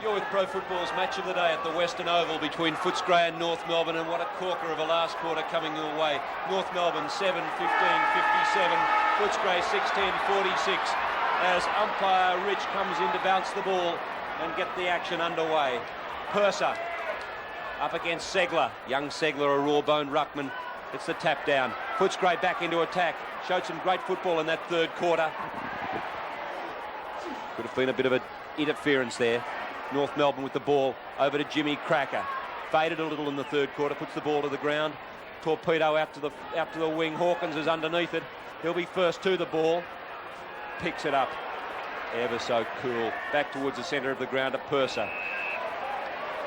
You're with Pro Football's match of the day at the Western Oval between Footscray and North Melbourne, and what a corker of a last quarter coming your way. North Melbourne 7-15-57, Footscray 16-46 as umpire Rich comes in to bounce the ball and get the action underway. Purser up against Segler. Young Segler, a raw-boned ruckman. It's the tap down. Footscray back into attack. Showed some great football in that third quarter. Could have been a bit of an interference there. North Melbourne with the ball over to Jimmy Cracker. Faded a little in the third quarter, puts the ball to the ground. Torpedo out to the wing. Hawkins is underneath it. He'll be first to the ball. Picks it up. Ever so cool. Back towards the centre of the ground to Purser.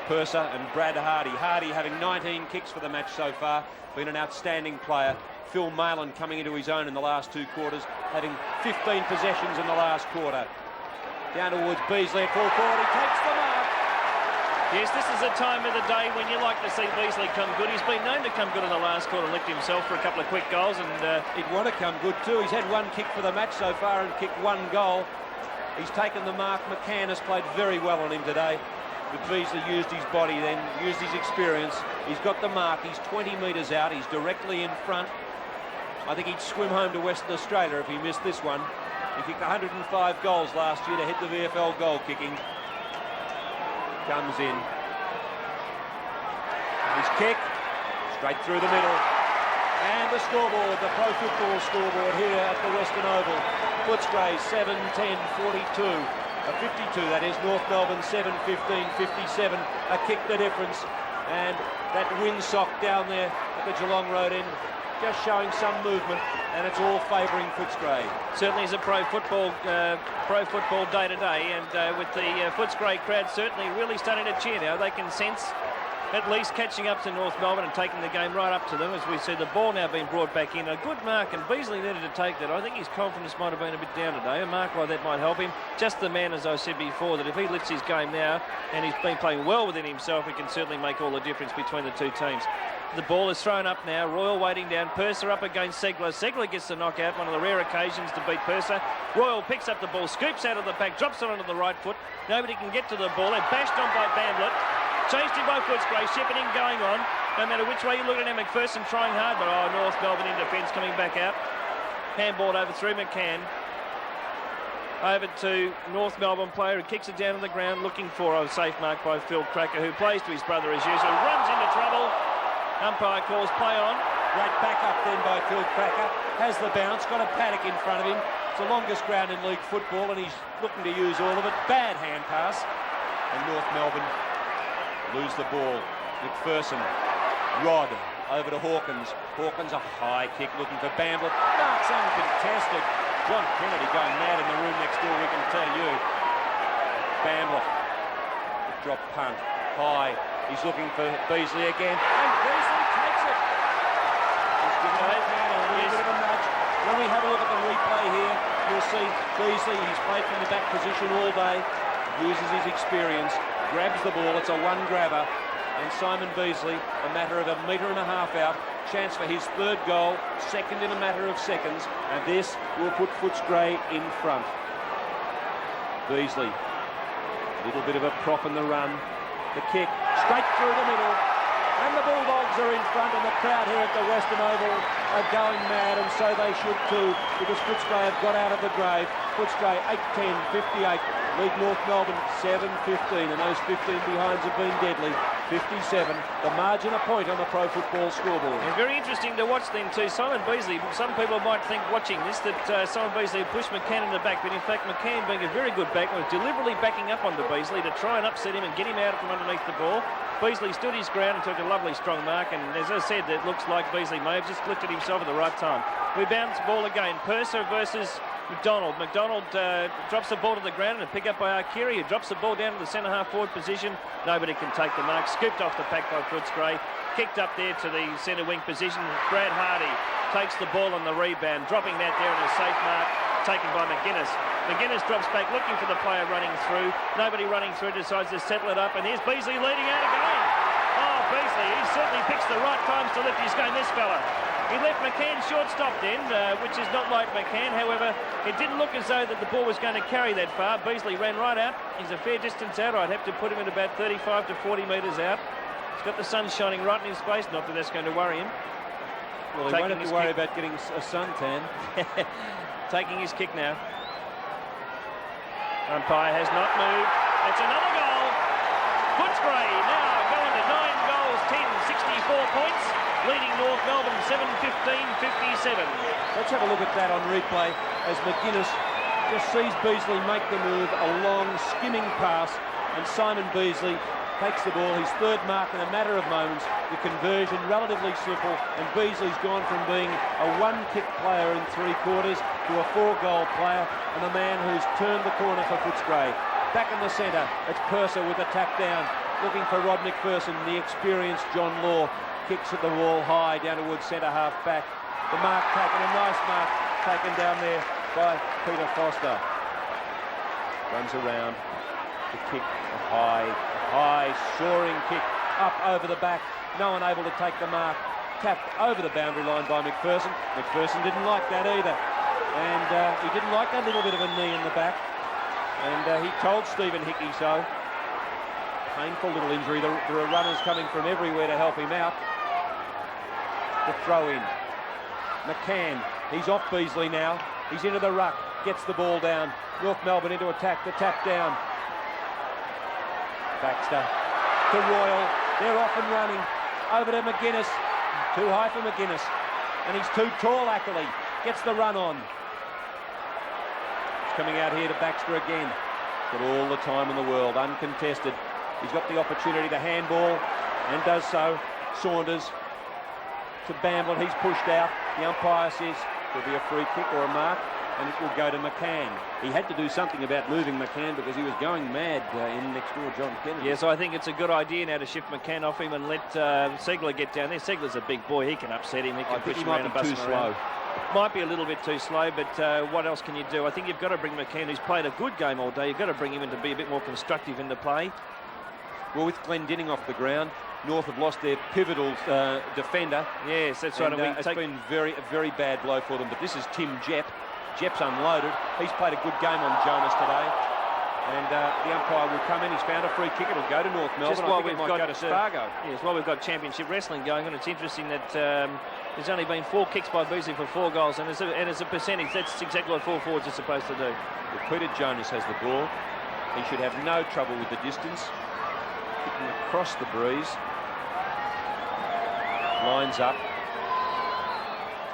Purser and Brad Hardy. Hardy having 19 kicks for the match so far. Been an outstanding player. Phil Malin coming into his own in the last two quarters, having 15 possessions in the last quarter. Down towards Beasley at full forward. He takes the mark. Yes, this is a time of the day when you like to see Beasley come good. He's been known to come good in the last quarter and lift himself for a couple of quick goals. And he'd want to come good too. He's had one kick for the match so far and kicked one goal. He's taken the mark. McCann has played very well on him today. But Beasley used his body then, used his experience. He's got the mark. He's 20 metres out. He's directly in front. I think he'd swim home to Western Australia if he missed this one. He kicked 105 goals last year to head the VFL goal kicking. Comes in. His kick, straight through the middle. And the scoreboard, the Pro Football scoreboard here at the Western Oval. Footscray 7-10-42. A 52, that is. North Melbourne 7-15-57. A kick the difference. And that windsock down there at the Geelong Road end, just showing some movement, and it's all favouring Footscray. Certainly is a pro football day today, and with the Footscray crowd certainly really starting to cheer now. They can sense at least catching up to North Melbourne and taking the game right up to them, as we see the ball now being brought back in. A good mark, and Beasley needed to take that. I think his confidence might have been a bit down today. A mark like that might help him. Just the man, as I said before, that if he lifts his game now, and he's been playing well within himself, it can certainly make all the difference between the two teams. The ball is thrown up now. Royal waiting down. Purser up against Segler. Segler gets the knockout, one of the rare occasions to beat Purser. Royal picks up the ball, scoops out of the pack, drops it onto the right foot. Nobody can get to the ball. They're bashed on by Bamblett. Chased him by Footscray, shepherding going on. No matter which way you look at him, McPherson trying hard, but North Melbourne in defence coming back out. Handballed over through McCann. Over to North Melbourne player who kicks it down on the ground, looking for a safe mark by Phil Cracker, who plays to his brother as usual. Runs into trouble. Umpire calls play on. Great back up then by Phil Cracker. Has the bounce, got a paddock in front of him. It's the longest ground in league football, and he's looking to use all of it. Bad hand pass. And North Melbourne lose the ball. McPherson, Rod, over to Hawkins. Hawkins, a high kick looking for Bamblett. Marks uncontested. John Kennedy going mad in the room next door, we can tell you. Bamblett, drop punt, high. He's looking for Beasley again, and Beasley takes it. He's given McCann a little bit of a nudge. When we have a look at the replay here, you'll see Beasley, he's played from the back position all day, uses his experience, grabs the ball, it's a one grabber, and Simon Beasley, a matter of 1.5 metres out, chance for his third goal, second in a matter of seconds, and this will put Footscray in front. Beasley, a little bit of a prop in the run. The kick, straight through the middle, and the Bulldogs are in front, and the crowd here at the Western Oval are going mad, and so they should too, because Footscray have got out of the grave. Footscray 8-10-58, lead North Melbourne 7-15, and those 15 behinds have been deadly. 57, the margin a point on the Pro Football scoreboard. And very interesting to watch then too. Simon Beasley, some people might think watching this that Simon Beasley pushed McCann in the back, but in fact McCann, being a very good back, was deliberately backing up onto Beasley to try and upset him and get him out from underneath the ball. Beasley stood his ground and took a lovely strong mark, and as I said, it looks like Beasley may have just lifted himself at the right time. We bounce ball again. Purser versus McDonald. McDonald drops the ball to the ground and pick up by Arkiri, who drops the ball down to the centre half forward position. Nobody can take the mark. Scooped off the pack by Footscray. Kicked up there to the centre wing position. Brad Hardy takes the ball on the rebound, dropping that there in a safe mark, taken by McGuinness. McGuinness drops back, looking for the player running through. Nobody running through, decides to settle it up, and here's Beasley leading out again. Oh, Beasley, he certainly picks the right times to lift his game, this fella. He left McCann short-stopped end, which is not like McCann. However, it didn't look as though that the ball was going to carry that far. Beasley ran right out. He's a fair distance out. I'd have to put him at about 35 to 40 metres out. He's got the sun shining right in his face. Not that that's going to worry him. Well, he won't have to worry about getting a suntan. Taking his kick now. Umpire has not moved. It's another goal. Footscray now going to 9 goals, 10, 64 points, leading North Melbourne 7-15-57. Let's have a look at that on replay as McGuinness just sees Beasley make the move, a long skimming pass, and Simon Beasley takes the ball, his third mark in a matter of moments. The conversion relatively simple, and Beasley's gone from being a one-kick player in 3/4 to a 4-goal player, and a man who's turned the corner for Footscray. Back in the centre, it's Purser with a tap down, looking for Rod McPherson. The experienced John Law kicks at the wall high down towards centre half back. The mark taken, a nice mark taken down there by Peter Foster. Runs around to kick a high soaring kick up over the back. No one able to take the mark. Tapped over the boundary line by McPherson. McPherson didn't like that either, and he didn't like that little bit of a knee in the back, and he told Stephen Hickey so. Painful little injury. There are runners coming from everywhere to help him out. The throw in. McCann, he's off Beasley now. He's into the ruck, gets the ball down. North Melbourne into attack, the tap down. Baxter to Royal, they're off and running. Over to McGuinness, too high for McGuinness, and he's too tall. Ackley gets the run on. He's coming out here to Baxter again. Got all the time in the world, uncontested. He's got the opportunity to handball, and does so. Saunders to Bamblett, he's pushed out. The umpire says there'll be a free kick or a mark, and it will go to McCann. He had to do something about moving McCann because he was going mad in next door John Kennedy. Yes, I think it's a good idea now to shift McCann off him and let Segler get down there. Segler's a big boy. He can upset him. He can push him around and bust him around. Might be a little bit too slow, but what else can you do? I think you've got to bring McCann, who's played a good game all day, you've got to bring him in to be a bit more constructive in the play. Well, with Glendinning off the ground, North have lost their pivotal defender. Yes, that's right. And, it's been a very bad blow for them, but this is Tim Jepp. Jepp's unloaded. He's played a good game on Jonas today. And the umpire will come in. He's found a free kick. It'll go to North Melbourne. Just while I think it might go to Spargo. Yes, while we've got championship wrestling going on, it's interesting that there's only been 4 kicks by Beasley for 4 goals, and as a percentage, that's exactly what 4 forwards are supposed to do. Well, Peter Jonas has the ball. He should have no trouble with the distance. Kicking across the breeze. Lines up.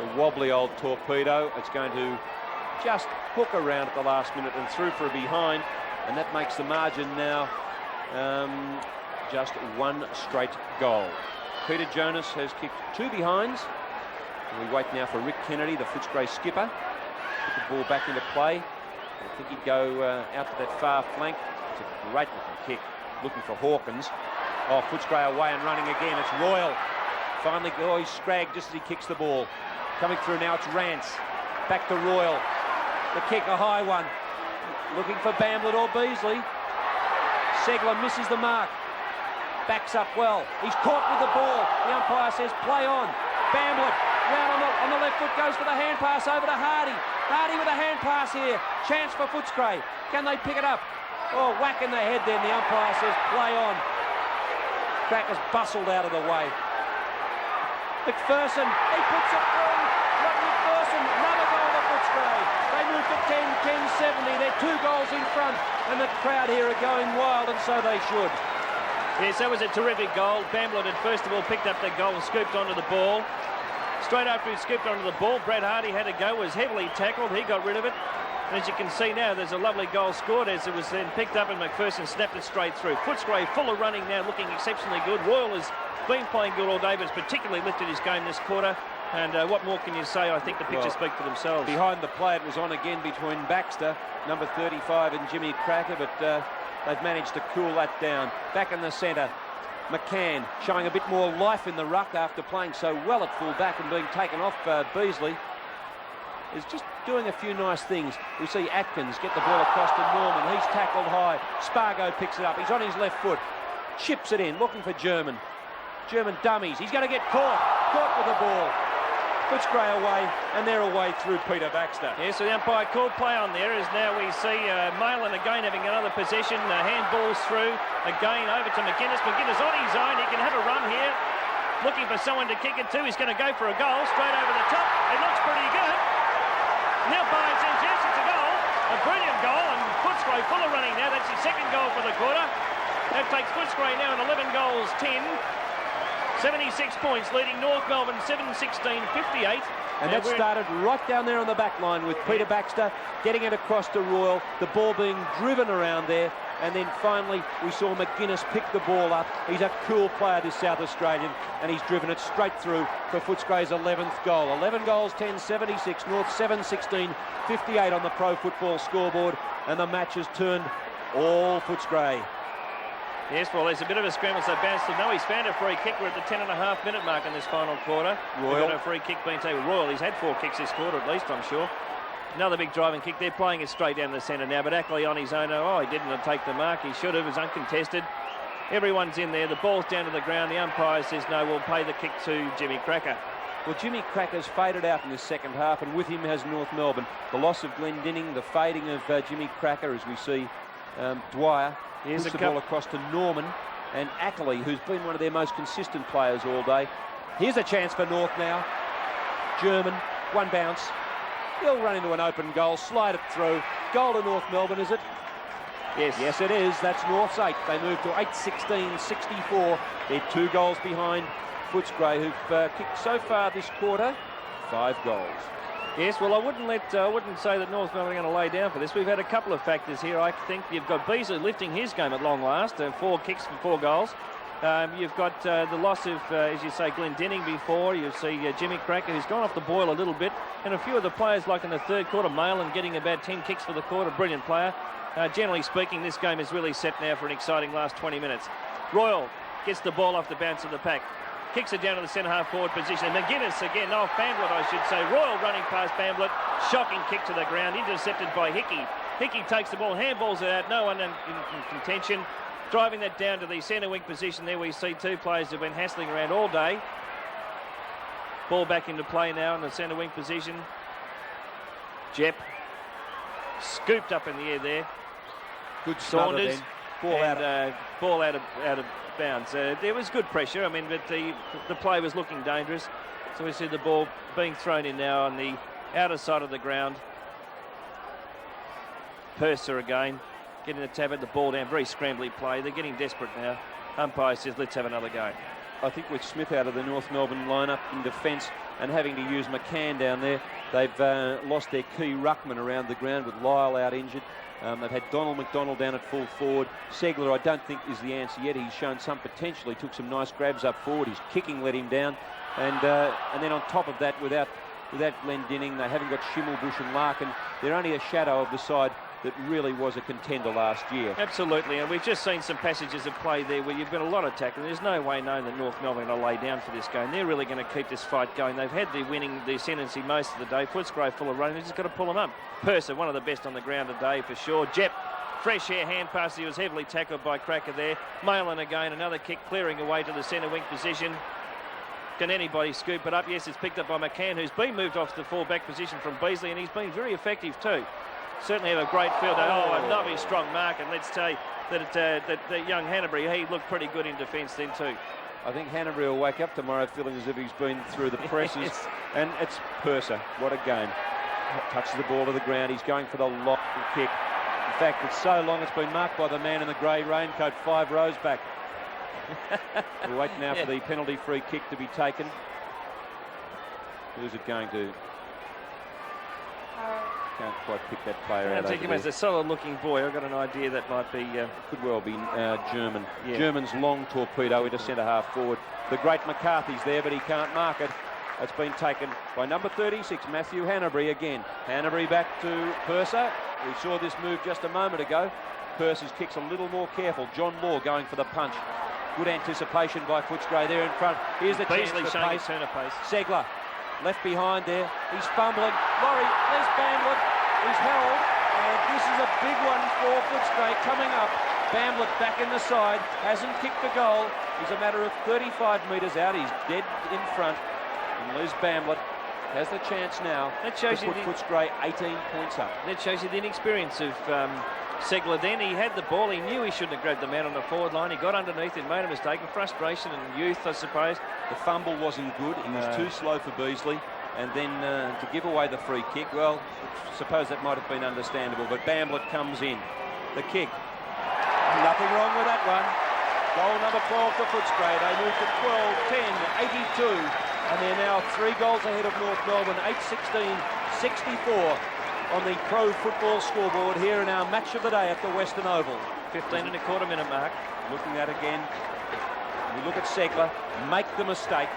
It's a wobbly old torpedo. It's going to just hook around at the last minute and through for a behind, and that makes the margin now just 1 straight goal. Peter Jonas has kicked 2 behinds. We wait now for Rick Kennedy, the Footscray skipper, put the ball back into play. I think he'd go out to that far flank. It's a great looking kick, looking for Hawkins. Oh, Footscray away and running again. It's Royal. Finally, oh, he's scragged just as he kicks the ball. Coming through now, it's Rance. Back to Royal. The kick, a high one. Looking for Bamblett or Beasley. Segler misses the mark. Backs up well. He's caught with the ball. The umpire says play on. Bamblett round on the left foot, goes for the hand pass over to Hardy. Hardy with a hand pass here. Chance for Footscray. Can they pick it up? Oh, whack in the head then. The umpire says play on. Cracker's bustled out of the way. McPherson, he puts it through. McPherson, another goal to Footscray. They move to 10-70. They're 2 goals in front, and the crowd here are going wild, and so they should. Yes, that was a terrific goal. Bamblett had first of all picked up that goal and scooped onto the ball. Straight after he scooped onto the ball, Brad Hardy had to go, was heavily tackled. He got rid of it. And as you can see now, there's a lovely goal scored as it was then picked up and McPherson snapped it straight through. Footscray full of running now, looking exceptionally good. Royal has been playing good all day, but has particularly lifted his game this quarter. And what more can you say? I think the pictures speak for themselves. Behind the play, it was on again between Baxter, number 35, and Jimmy Cracker, but they've managed to cool that down. Back in the centre, McCann showing a bit more life in the ruck after playing so well at full back and being taken off Beasley. Is just doing a few nice things. We see Atkins get the ball across to Norman. He's tackled high. Spargo picks it up. He's on his left foot. Chips it in, looking for German. German dummies. He's going to get caught. Caught with the ball. Footscray away, and they're away through Peter Baxter. Yeah, so the umpire called play on there as now we see Malin again having another possession. Handballs through, again over to McGuinness. McGuinness on his own, he can have a run here. Looking for someone to kick it to. He's going to go for a goal, straight over the top. It looks pretty good. Now Byron says, yes, it's a goal. A brilliant goal, and Footscray full of running now. That's his second goal for the quarter. That takes Footscray now in 11 goals, 10. 76 points, leading North Melbourne 7-16-58. And that started right down there on the back line with Peter Baxter getting it across to Royal, the ball being driven around there, and then finally we saw McGuinness pick the ball up. He's a cool player, this South Australian, and he's driven it straight through for Footscray's 11th goal. 11 goals, 10-76, North 7-16-58 on the pro football scoreboard, and the match has turned all Footscray. Yes, well, there's a bit of a scramble, so bounced. No, he's found a free kick. We're at the 10.5-minute mark in this final quarter. Royal. We've got a free kick being taken. Royal, he's had 4 kicks this quarter at least, I'm sure. Another big driving kick. They're playing it straight down the centre now, but Ackley on his own. Oh, he didn't take the mark. He should have. It was uncontested. Everyone's in there. The ball's down to the ground. The umpire says, no, we'll pay the kick to Jimmy Cracker. Well, Jimmy Cracker's faded out in the second half, and with him has North Melbourne. The loss of Glendinning, the fading of Jimmy Cracker, as we see Dwyer puts the ball across to Norman. And Ackley, who's been one of their most consistent players all day. Here's a chance for North now. German, one bounce. He'll run into an open goal, slide it through. Goal to North Melbourne, is it? Yes. Yes, it is. That's North's 8. They move to 8-16-64. They're 2 goals behind Footscray, who've kicked so far this quarter 5 goals. Yes, well, I wouldn't say that North Melbourne are going to lay down for this. We've had a couple of factors here. I think you've got Beasley lifting his game at long last, 4 kicks for 4 goals. You've got the loss of, as you say, Glendinning before. You see Jimmy Cracker, who's gone off the boil a little bit, and a few of the players, like in the third quarter, Malin getting about 10 kicks for the quarter. Brilliant player. Generally speaking, this game is really set now for an exciting last 20 minutes. Royal gets the ball off the bounce of the pack. Kicks it down to the centre-half forward position. McGuinness again, Bamblett, I should say. Royal running past Bamblett. Shocking kick to the ground, intercepted by Hickey. Hickey takes the ball, handballs it out, no one in contention. Driving that down to the centre wing position there, we see 2 players who've been hassling around all day. Ball back into play now in the centre wing position. Jep scooped up in the air there. Good Saunders. Ball out of bounds. There was good pressure, I mean, but the play was looking dangerous. So we see the ball being thrown in now on the outer side of the ground. Purser again, getting the tab at the ball down. Very scrambly play. They're getting desperate now. Umpire says, let's have another go. I think with Smith out of the North Melbourne lineup in defence and having to use McCann down there, they've lost their key ruckman around the ground with Lyle out injured. They've had Donald McDonald down at full forward. Segler, I don't think, is the answer yet. He's shown some potential. He took some nice grabs up forward. His kicking let him down. And then on top of that, without Glendinning, they haven't got Schimmelbusch and Larkin. They're only a shadow of the side that really was a contender last year. Absolutely, and we've just seen some passages of play there where you've got a lot of tackling. There's no way known that North Melbourne are going to lay down for this game. They're really going to keep this fight going. They've had the ascendancy most of the day. Footscray full of running. They've just got to pull them up. Purser, one of the best on the ground today for sure. Jep, fresh air hand pass. He was heavily tackled by Cracker there. Malin again, another kick clearing away to the centre wing position. Can anybody scoop it up? Yes, it's picked up by McCann, who's been moved off to the full-back position from Beasley, and he's been very effective too. Certainly have a great field. Oh, a lovely strong mark, and let's say that young Hanbury, he looked pretty good in defence then too. I think Hanbury will wake up tomorrow feeling as if he's been through the presses. Yes. And it's Purser. What a game. Touches the ball to the ground. He's going for the long kick. In fact, it's so long it's been marked by the man in the grey raincoat 5 rows back. We'll wait now for the penalty-free kick to be taken. Who's it going to? Can't quite pick that player out. I think him as a solid-looking boy. I've got an idea that might be... Could well be German. Yeah. German's long torpedo into centre-half forward. The great McCarthy's there, but he can't mark it. It's been taken by number 36, Matthew Hanbury again. Hanbury back to Purser. We saw this move just a moment ago. Purser's kick's a little more careful. John Law going for the punch. Good anticipation by Footscray there in front. Here's the chance for pace. Turn of pace. Segler left behind there. He's fumbling. Laurie, there's Bamblett. He's held. And this is a big one for Footscray coming up. Bamblett back in the side. Hasn't kicked the goal. He's a matter of 35 metres out. He's dead in front. And Les Bamblett has the chance now That shows to you put Footscray 18 points up. That shows you the inexperience of Segler then. He had the ball. He knew he shouldn't have grabbed the man on the forward line. He got underneath it, made a mistake. And frustration and youth, I suppose. The fumble wasn't good. He was too slow for Beasley. And then to give away the free kick, well, I suppose that might have been understandable. But Bamblett comes in. The kick. Nothing wrong with that one. Goal number 12 for Footscray. They move to 12, 10, 82. And they're now 3 goals ahead of North Melbourne, 8-16, 64 on the Pro Football scoreboard here in our match of the day at the Western Oval. 15.25 minute mark. Looking at again, we look at Segler, make the mistake,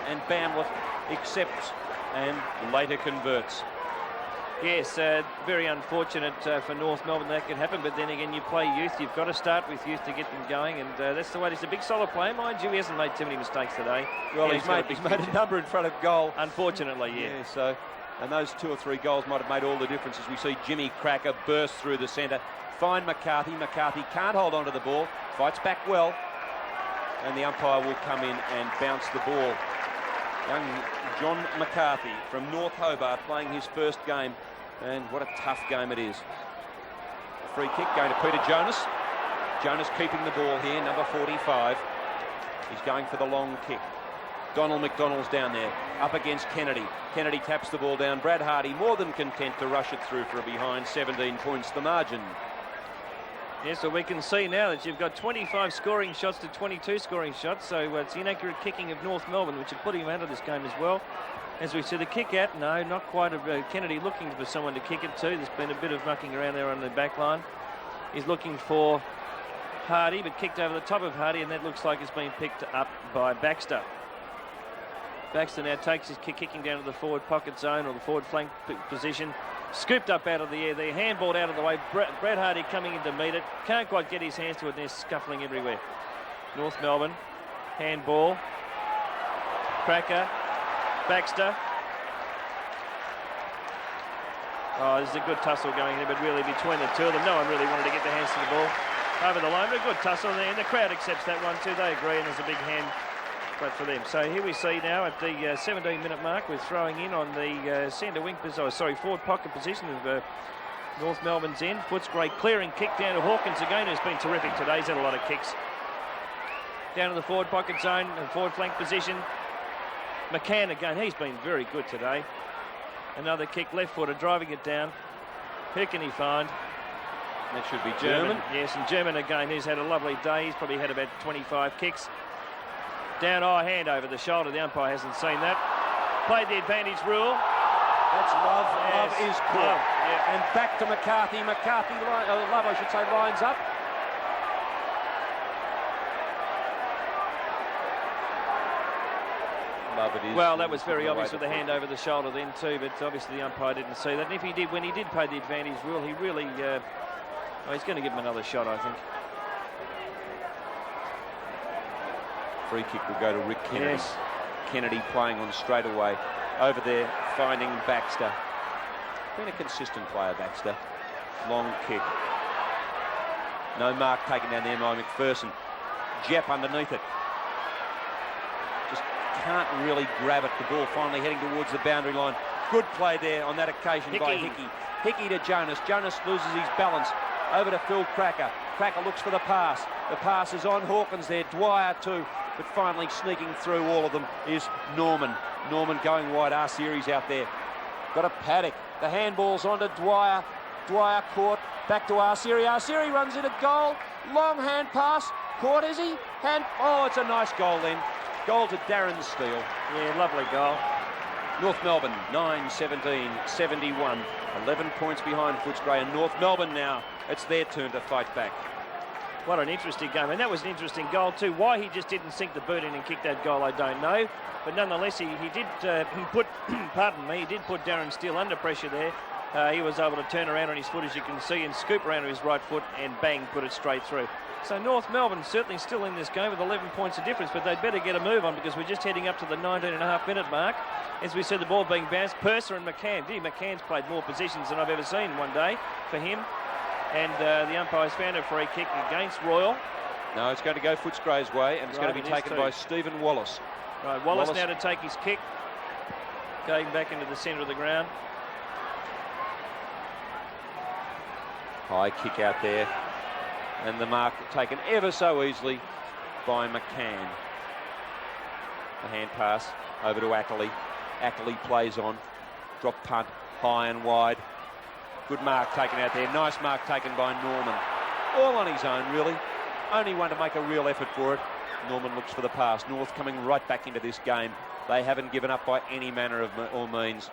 and Bamblett accepts and later converts. Yes, very unfortunate for North Melbourne that can happen, but then again, you play youth. You've got to start with youth to get them going, and that's the way. He's a big, solid player, mind you. He hasn't made too many mistakes today. Well, he's made a number in front of goal. Unfortunately, yeah. So, and those 2 or 3 goals might have made all the difference as we see Jimmy Cracker burst through the centre. Find McCarthy. McCarthy can't hold on to the ball. Fights back well. And the umpire will come in and bounce the ball. Young John McCarthy from North Hobart playing his first game. And what a tough game it is. Free kick going to Peter Jonas. Jonas keeping the ball here, number 45. He's going for the long kick. Donald McDonald's down there, up against Kennedy. Kennedy taps the ball down. Brad Hardy more than content to rush it through for a behind. 17 points the margin. Yes, so we can see now that you've got 25 scoring shots to 22 scoring shots. So it's inaccurate kicking of North Melbourne, which have put him out of this game as well. As we see the kick out, no, not quite. Kennedy looking for someone to kick it to. There's been a bit of mucking around there on the back line. He's looking for Hardy, but kicked over the top of Hardy, and that looks like it's been picked up by Baxter. Baxter now takes his kicking down to the forward pocket zone or the forward flank position. Scooped up out of the air there, handballed out of the way. Brad Hardy coming in to meet it. Can't quite get his hands to it, and they're scuffling everywhere. North Melbourne, handball. Cracker. Baxter. Oh, there's a good tussle going there, but really between the two of them, no one really wanted to get their hands to the ball over the line. But a good tussle there, and the crowd accepts that one too. They agree, and there's a big hand clap for them. So here we see now at the 17-minute mark, we're throwing in on the centre wing, forward pocket position of North Melbourne's end. Footscray clearing kick down to Hawkins again, who's been terrific today. He's had a lot of kicks. Down to the forward pocket zone and forward flank position. McCann again, he's been very good today. Another kick, left footer, driving it down. Who can he find? That should be German. Yes, and German again, he's had a lovely day. He's probably had about 25 kicks. Down, hand over the shoulder. The umpire hasn't seen that. Played the advantage rule. That's Love. Yes. Love is caught. Yeah. And back to McCarthy. McCarthy, Love, I should say, lines up. Well, that was very obvious with the hand over the shoulder then too, but obviously the umpire didn't see that. And if he did, when he did play the advantage rule, he really, he's going to give him another shot, I think. Free kick will go to Rick Kennedy. Yes. Kennedy playing on straight away. Over there, finding Baxter. Been a consistent player, Baxter. Long kick. No mark taken down there by McPherson. Jepp underneath it. Just can't really grab it. The ball finally heading towards the boundary line. Good play there on that occasion by Hickey. Hickey to Jonas. Jonas loses his balance. Over to Phil Cracker. Cracker looks for the pass. The pass is on Hawkins there. Dwyer too. But finally sneaking through all of them is Norman. Norman going wide. R-Series out there. Got a Paddock. The handball's on to Dwyer. Dwyer caught. Back to R-Series. R-Series runs in a goal. Long hand pass. Caught, is he? Oh, it's a nice goal then. Goal to Darren Steele. Yeah, lovely goal. North Melbourne, 9-17-71. 11 points behind Footscray. And North Melbourne now, it's their turn to fight back. What an interesting game. And that was an interesting goal too. Why he just didn't sink the boot in and kick that goal, I don't know. But nonetheless, he did put, pardon me, he did put Darren Steele under pressure there. He was able to turn around on his foot, as you can see, and scoop around to his right foot and bang, put it straight through. So North Melbourne certainly still in this game with 11 points of difference, but they'd better get a move on because we're just heading up to the 19.5-minute mark. As we see the ball being bounced, Purser and McCann. McCann's played more positions than I've ever seen one day for him. And the umpire's found a free kick against Royal. No, it's going to go Footscray's way, and it's going to be taken by Stephen Wallace. Right, Wallace now to take his kick. going back into the centre of the ground. High kick out there. And the mark taken ever so easily by McCann. The hand pass over to Ackley. Ackley plays on. Drop punt, high and wide. Good mark taken out there. Nice mark taken by Norman. All on his own, really. Only one to make a real effort for it. Norman looks for the pass. North coming right back into this game. They haven't given up by any manner of or means.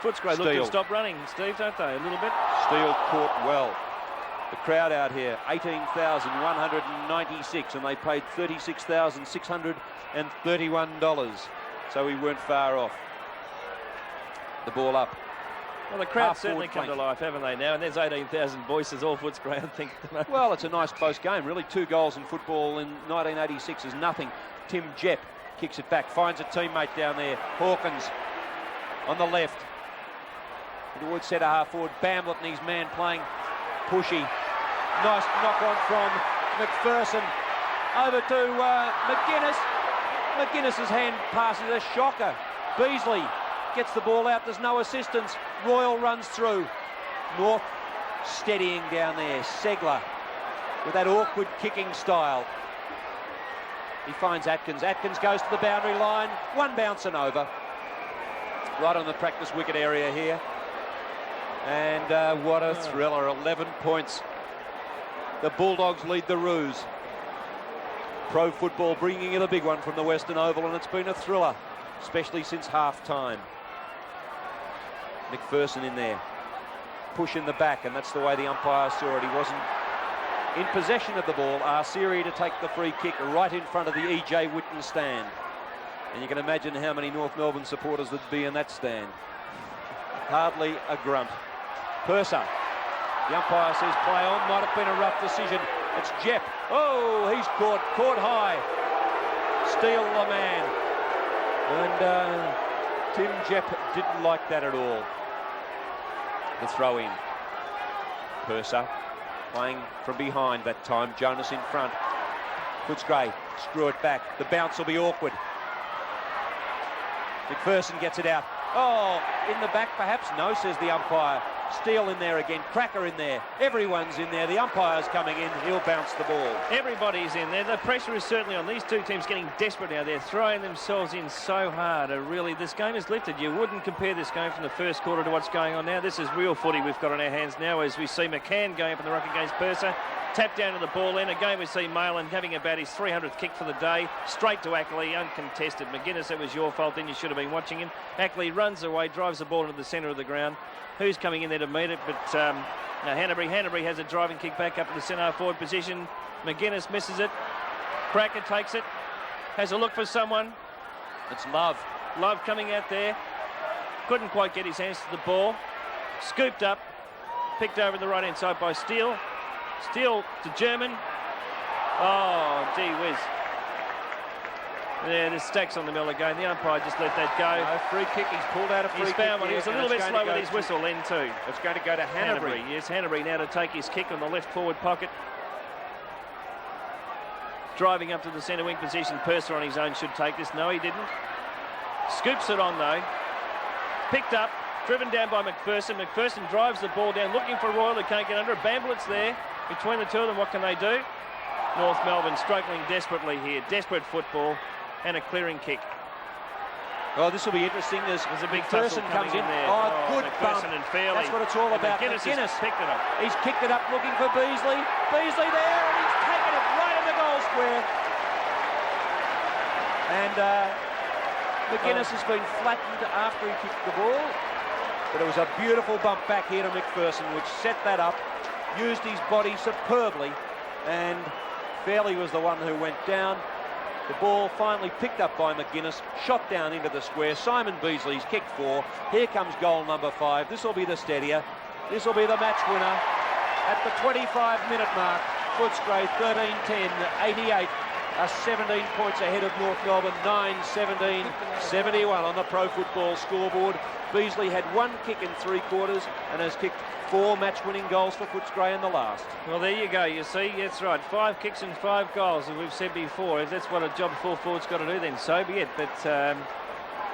Footscray look to stop running, Steve, don't they? A little bit. Steele caught well. The crowd out here, 18,196, and they paid $36,631. So we weren't far off. The ball up. Well, the crowd certainly come to life, haven't they, now? And there's 18,000 voices, all Footscray, I think. Well, it's a nice close game, really. 2 goals in football in 1986 is nothing. Tim Jepp kicks it back, finds a teammate down there. Hawkins on the left. Towards centre half forward. Bamblett and his man playing pushy. Nice knock on from McPherson. Over to McGuinness. McGuinness's hand pass is a shocker. Beasley gets the ball out. There's no assistance. Royal runs through. North steadying down there. Segler with that awkward kicking style. He finds Atkins. Atkins goes to the boundary line. One bounce and over. Right on the practice wicket area here. And what a thriller. 11 points. The Bulldogs lead the Roos. Pro football bringing in a big one from the Western Oval, and it's been a thriller, especially since half-time. McPherson in there. Push in the back, and that's the way the umpire saw it. He wasn't in possession of the ball. Arceri to take the free kick right in front of the E.J. Whitten stand. And you can imagine how many North Melbourne supporters there'd be in that stand. Hardly a grunt. Purser. The umpire says play on. Might have been a rough decision. It's Jepp. Oh, he's caught high. Steele the man. And Tim Jepp didn't like that at all. The throw in. Purser playing from behind that time. Jonas in front. Footscray, screw it back. The bounce will be awkward. McPherson gets it out. Oh, in the back perhaps? No, says the umpire. Steele in there again, Cracker in there, everyone's in there, the umpire's coming in, he'll bounce the ball. Everybody's in there, the pressure is certainly on. These two teams getting desperate now, they're throwing themselves in so hard. Really, this game is lifted. You wouldn't compare this game from the first quarter to what's going on now. This is real footy we've got on our hands now as we see McCann going up in the ruck against Purser. Tap down to the ball end. Again, we see Malin having about his 300th kick for the day. Straight to Ackley, uncontested. McGuinness, it was your fault, then you should have been watching him. Ackley runs away, drives the ball into the centre of the ground. Who's coming in there to meet it? But now Hanbury has a driving kick back up to the centre forward position. McGuinness misses it. Cracker takes it. Has a look for someone. It's Love. Love coming out there. Couldn't quite get his hands to the ball. Scooped up. Picked over the right-hand side by Steele. Steele to German. Oh, gee whiz. Yeah, there's stacks on the middle again. The umpire just let that go. No, free kick. He's pulled out a free kick. He's found one. He was a little bit slow with his whistle then too. It's going to go to Hanbury. Yes, Hanbury now to take his kick on the left forward pocket. Driving up to the centre wing position. Purser on his own should take this. No, he didn't. Scoops it on though. Picked up. Driven down by McPherson. McPherson drives the ball down, looking for Royal, who can't get under it. Bamblett's there. Between the two of them, what can they do? North Melbourne struggling desperately here. Desperate football and a clearing kick. Oh, this will be interesting. There's a big McPherson comes in there. Oh, good McPherson bump. And Fairley. That's what it's all about. McGuinness has picked it up. He's kicked it up looking for Beasley. Beasley there, and he's taken it right in the goal square. And McGuinness has been flattened after he kicked the ball. But it was a beautiful bump back here to McPherson, which set that up, used his body superbly, and Fairley was the one who went down. The ball finally picked up by McGuinness, shot down into the square. Simon Beasley's kick 4. Here comes goal number 5. This will be the steadier. This will be the match winner. At the 25-minute mark, Footscray 13-10, 88. 17 points ahead of North Melbourne, 9-17, 71 on the Pro Football scoreboard. Beasley had 1 kick in 3 quarters and has kicked 4 match-winning goals for Footscray in the last. Well, there you go. You see, that's right. 5 kicks and 5 goals, as we've said before. If that's what a job full forward's got to do, then so be it. But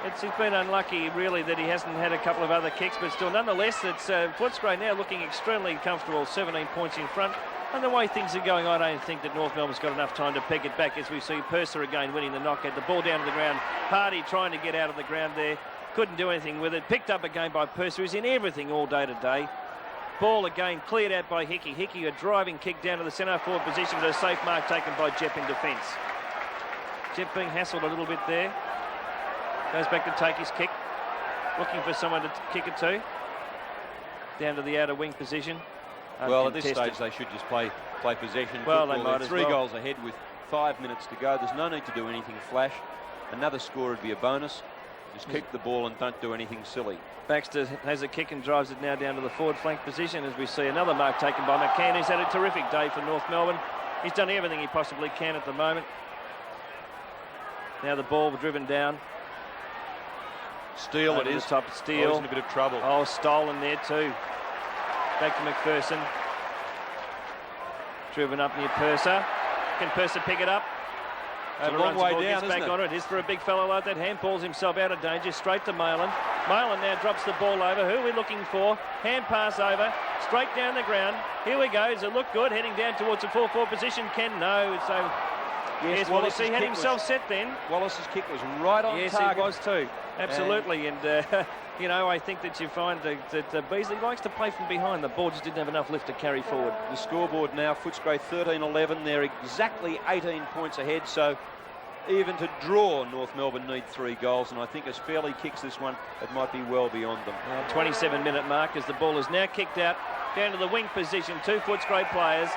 He's been unlucky, really, that he hasn't had a couple of other kicks, but still, nonetheless, it's Footscray now looking extremely comfortable, 17 points in front. And the way things are going, I don't think that North Melbourne's got enough time to peg it back, as we see Purser again winning the knockout. The ball down to the ground. Hardy trying to get out of the ground there. Couldn't do anything with it. Picked up again by Purser, who's in everything all day today. Ball again cleared out by Hickey. Hickey, a driving kick down to the centre forward position, but a safe mark taken by Jep in defence. Jep being hassled a little bit there. Goes back to take his kick. Looking for someone to kick it to. Down to the outer wing position. Well, at this stage, they should just play possession. Well, football. they might They're 3 goals ahead with 5 minutes to go. There's no need to do anything flash. Another score would be a bonus. Just keep the ball and don't do anything silly. Baxter has a kick and drives it now down to the forward flank position, as we see another mark taken by McCann, who's had a terrific day for North Melbourne. He's done everything he possibly can at the moment. Now the ball driven down. Steele it is. Top Steele. He's in a bit of trouble. Oh, stolen there too. Back to McPherson. Driven up near Purser. Can Purser pick it up? A long way down, back on it. It is for a big fellow like that. Handballs himself out of danger. Straight to Malin. Malin now drops the ball over. Who are we looking for? Hand pass over. Straight down the ground. Here we go. Does it look good? Heading down towards the 4-4 position. Ken, no. So, yes, Wallace, he had himself set then. Wallace's kick was right on target. Yes, it was too. Absolutely. And you know, I think that you find that Beasley likes to play from behind. The ball just didn't have enough lift to carry forward. The scoreboard now, Footscray 13-11. They're exactly 18 points ahead. So even to draw, North Melbourne need 3 goals. And I think as Fairley kicks this one, it might be well beyond them. 27-minute mark as the ball is now kicked out down to the wing position. 2 Footscray players.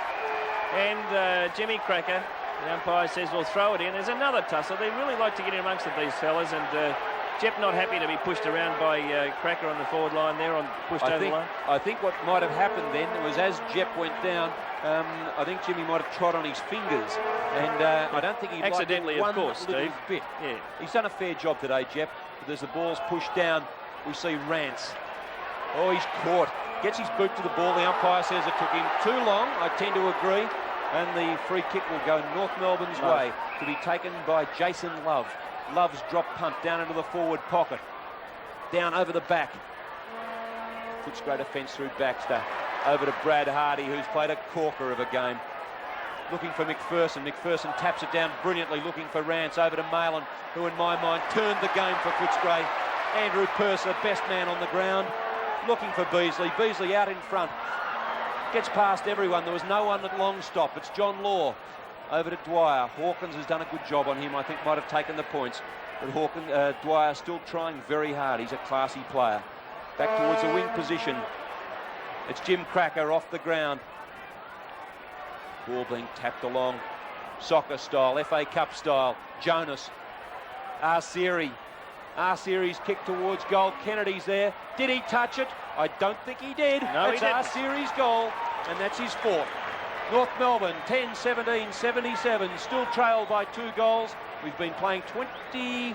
And Jimmy Cracker, the umpire says we'll throw it in. There's another tussle. They really like to get in amongst these fellas. And Jep not happy to be pushed around by Cracker on the forward line there, pushed over the line. I think what might have happened then was as Jep went down, I think Jimmy might have trod on his fingers, and I don't think he accidentally, liked of course, Steve. Bit. Yeah, he's done a fair job today, Jep. But as the ball's pushed down, we see Rance. Oh, he's caught. Gets his boot to the ball. The umpire says it took him too long. I tend to agree, and the free kick will go North Melbourne's way to be taken by Jason Love. Love's drop punt down into the forward pocket. Down over the back. Footscray defence through Baxter. Over to Brad Hardy, who's played a corker of a game. Looking for McPherson. McPherson taps it down brilliantly, looking for Rance. Over to Malin, who in my mind turned the game for Footscray. Andrew Purser, best man on the ground. Looking for Beasley. Beasley out in front. Gets past everyone. There was no one at long stop. It's John Law. Over to Dwyer. Hawkins has done a good job on him. I think might have taken the points. But Dwyer still trying very hard. He's a classy player. Back towards the wing position. It's Jim Cracker off the ground. Ball being tapped along. Soccer style, FA Cup style. Jonas. Arsieri. Arsieri's kick towards goal. Kennedy's there. Did he touch it? I don't think he did. No, that's Arsieri's goal, and that's his 4th. North Melbourne 10-17, 77, still trailed by 2 goals. We've been playing 28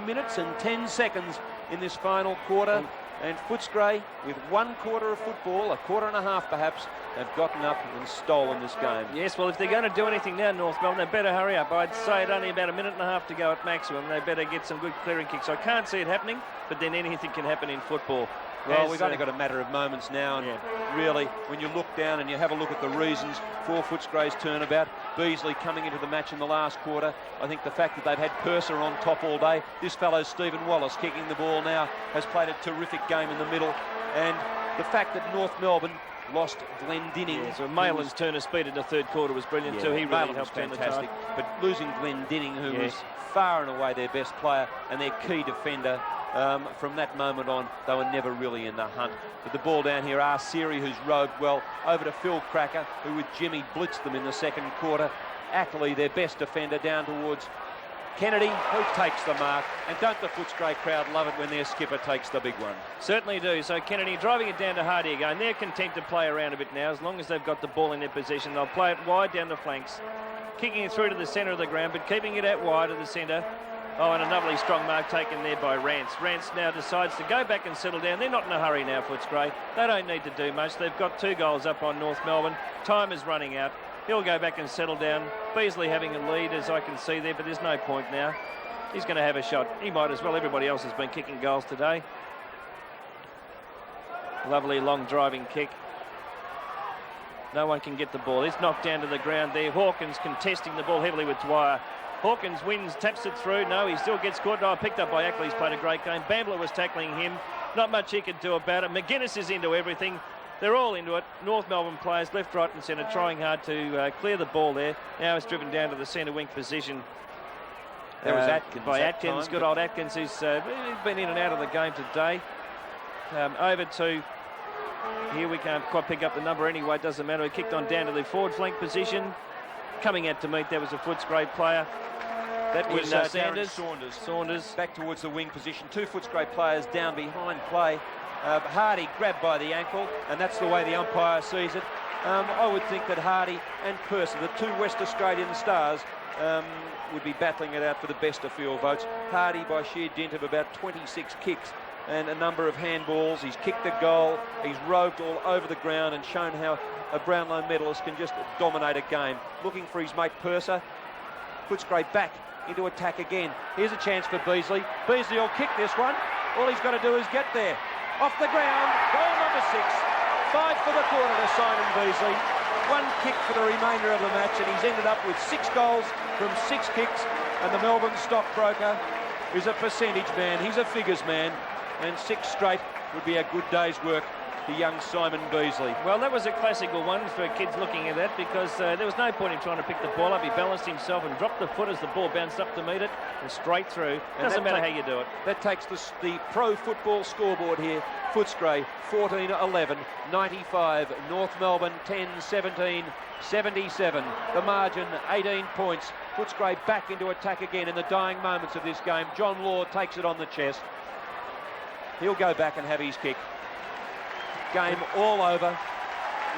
minutes and 10 seconds in this final quarter. And Footscray, with 1 quarter of football, a quarter and a half perhaps, have gotten up and stolen this game. Yes, well, if they're going to do anything now, North Melbourne, they better hurry up. I'd say it only about a minute and a half to go at maximum. They better get some good clearing kicks. I can't see it happening, but then anything can happen in football. Well, we've only got a matter of moments now, and really, when you look down and you have a look at the reasons for Footscray's turnabout, Beasley coming into the match in the last quarter, I think the fact that they've had Purser on top all day, this fellow Stephen Wallace kicking the ball now, has played a terrific game in the middle, and the fact that North Melbourne lost Glendinning. Yeah, so Malin's turn of speed in the 3rd quarter was brilliant too. He really helped turn the tide. But losing Glendinning, who was far and away their best player and their key defender, from that moment on, they were never really in the hunt. But the ball down here, Arsieri, who's rode well, over to Phil Cracker, who with Jimmy blitzed them in the 2nd quarter. Ackley, their best defender, down towards Kennedy, who takes the mark. And don't the Footscray crowd love it when their skipper takes the big one? Certainly do. So Kennedy driving it down to Hardy again. They're content to play around a bit now. As long as they've got the ball in their possession, they'll play it wide down the flanks. Kicking it through to the centre of the ground, but keeping it out wide of the centre. Oh, and a lovely strong mark taken there by Rance. Rance now decides to go back and settle down. They're not in a hurry now, Footscray. They don't need to do much. They've got 2 goals up on North Melbourne. Time is running out. He'll go back and settle down. Beasley having a lead, as I can see there, but there's no point now. He's going to have a shot. He might as well. Everybody else has been kicking goals today. Lovely long driving kick. No one can get the ball. It's knocked down to the ground there. Hawkins contesting the ball heavily with Dwyer. Hawkins wins, taps it through. No, he still gets caught. No, picked up by Ackley. He's played a great game. Bambler was tackling him. Not much he could do about it. McGuinness is into everything. They're all into it. North Melbourne players, left, right and centre, trying hard to clear the ball there. Now it's driven down to the centre wing position. There was Atkins. By Atkins, good old Atkins, who's been in and out of the game today. Over to, here we can't quite pick up the number anyway, it doesn't matter. He kicked on down to the forward flank position. Coming out to meet, there was a Footscray player. That was Sanders. Saunders. Back towards the wing position. 2 Footscray players down behind play. Hardy grabbed by the ankle, and that's the way the umpire sees it. I would think that Hardy and Purser, the 2 West Australian stars, would be battling it out for the best of field votes. Hardy by sheer dint of about 26 kicks and a number of handballs. He's kicked the goal, he's roved all over the ground and shown how a Brownlow medalist can just dominate a game. Looking for his mate Purser. Footscray back into attack again. Here's a chance for Beasley. Beasley will kick this one. All he's got to do is get there. Off the ground, goal number 6. 5 for the quarter to Simon Beasley. 1 kick for the remainder of the match, and he's ended up with 6 goals from 6 kicks. And the Melbourne stockbroker is a percentage man. He's a figures man, and 6 straight would be a good day's work for young Simon Beasley. Well, that was a classical one for kids looking at that, because there was no point in trying to pick the ball up. He balanced himself and dropped the foot as the ball bounced up to meet it and straight through. Doesn't matter how you do it. That takes the pro football scoreboard here. Footscray 14-11, 95. North Melbourne 10-17, 77. The margin 18 points. Footscray back into attack again in the dying moments of this game. John Law takes it on the chest. He'll go back and have his kick. Game all over.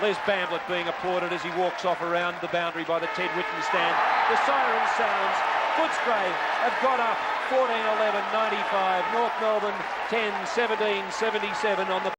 Les Bamblett being applauded as he walks off around the boundary by the Ted Whitten stand. The siren sounds. Footscray have got up 14-11, 95. North Melbourne 10-17, 77 on the